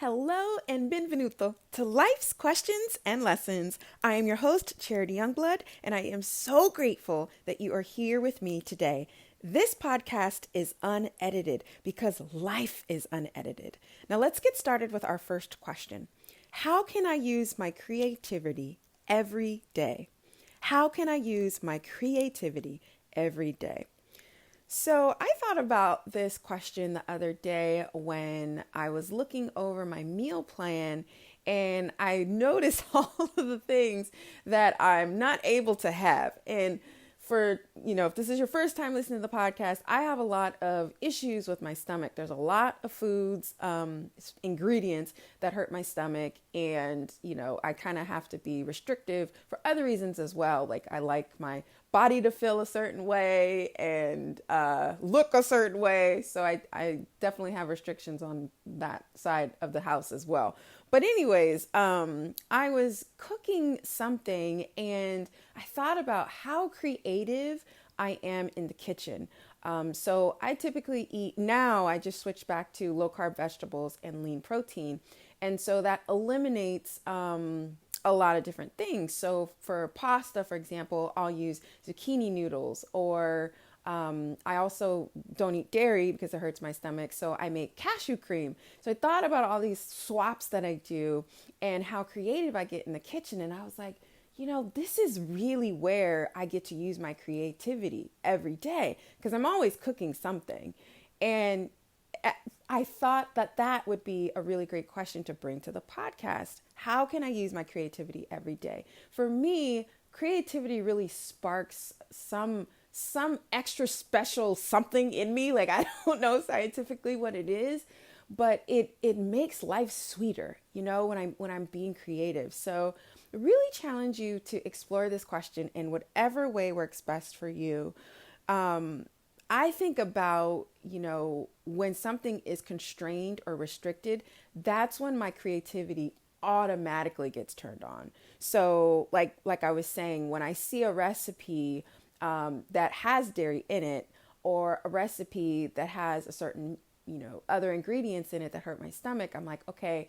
Hello and benvenuto to Life's Questions and Lessons. I am your host, Charity Youngblood, and I am so grateful that you are here with me today. This podcast is unedited because life is unedited. Now let's get started with our first question. How can I use my creativity every day? How can I use my creativity every day? So I thought about this question the other day when I was looking over my meal plan and I noticed all of the things that I'm not able to have. And if this is your first time listening to the podcast, I have a lot of issues with my stomach. There's a lot of foods, ingredients that hurt my stomach. And, I kind of have to be restrictive for other reasons as well. Like I like my body to feel a certain way and look a certain way. So I definitely have restrictions on that side of the house as well. But anyways, I was cooking something and I thought about how creative I am in the kitchen. So I typically eat now, I just switched back to low carb vegetables and lean protein. And so that eliminates a lot of different things. So for pasta, for example, I'll use zucchini noodles or I also don't eat dairy because it hurts my stomach. So I make cashew cream. So I thought about all these swaps that I do and how creative I get in the kitchen. And I was like, this is really where I get to use my creativity every day because I'm always cooking something. And I thought that would be a really great question to bring to the podcast. How can I use my creativity every day? For me, creativity really sparks some extra special something in me. Like I don't know scientifically what it is, but it makes life sweeter, when I'm being creative. So I really challenge you to explore this question in whatever way works best for you. I think about, when something is constrained or restricted, that's when my creativity automatically gets turned on. So like I was saying, when I see a recipe that has dairy in it or a recipe that has a certain, other ingredients in it that hurt my stomach, I'm like, okay,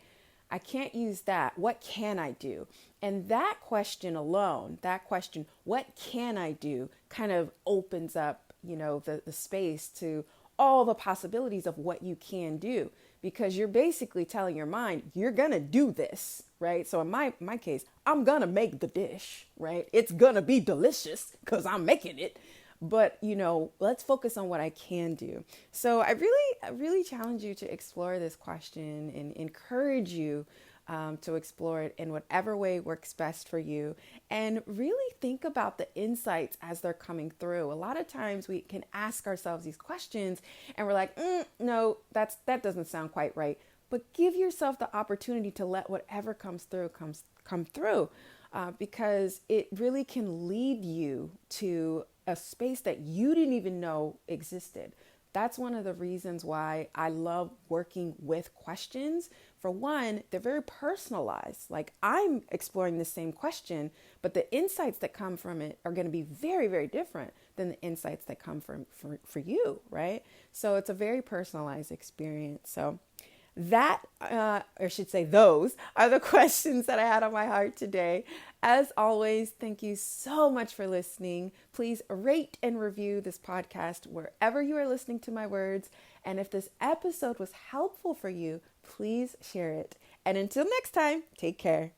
I can't use that. What can I do? And that question alone, what can I do, kind of opens up, the space to all the possibilities of what you can do, because you're basically telling your mind, you're going to do this, right? So in my case, I'm going to make the dish, right? It's going to be delicious because I'm making it. But, let's focus on what I can do. So I really challenge you to explore this question and encourage you to explore it in whatever way works best for you. And really think about the insights as they're coming through. A lot of times we can ask ourselves these questions and we're like, no, that doesn't sound quite right. But give yourself the opportunity to let whatever comes through come through. Because it really can lead you to a space that you didn't even know existed. That's one of the reasons why I love working with questions. For one, they're very personalized. Like I'm exploring the same question, but the insights that come from it are going to be very, very different than the insights that come for you, right? So it's a very personalized experience. So that, or I should say those are the questions that I had on my heart today. As always, thank you so much for listening. Please rate and review this podcast wherever you are listening to my words. And if this episode was helpful for you, please share it. And until next time, take care.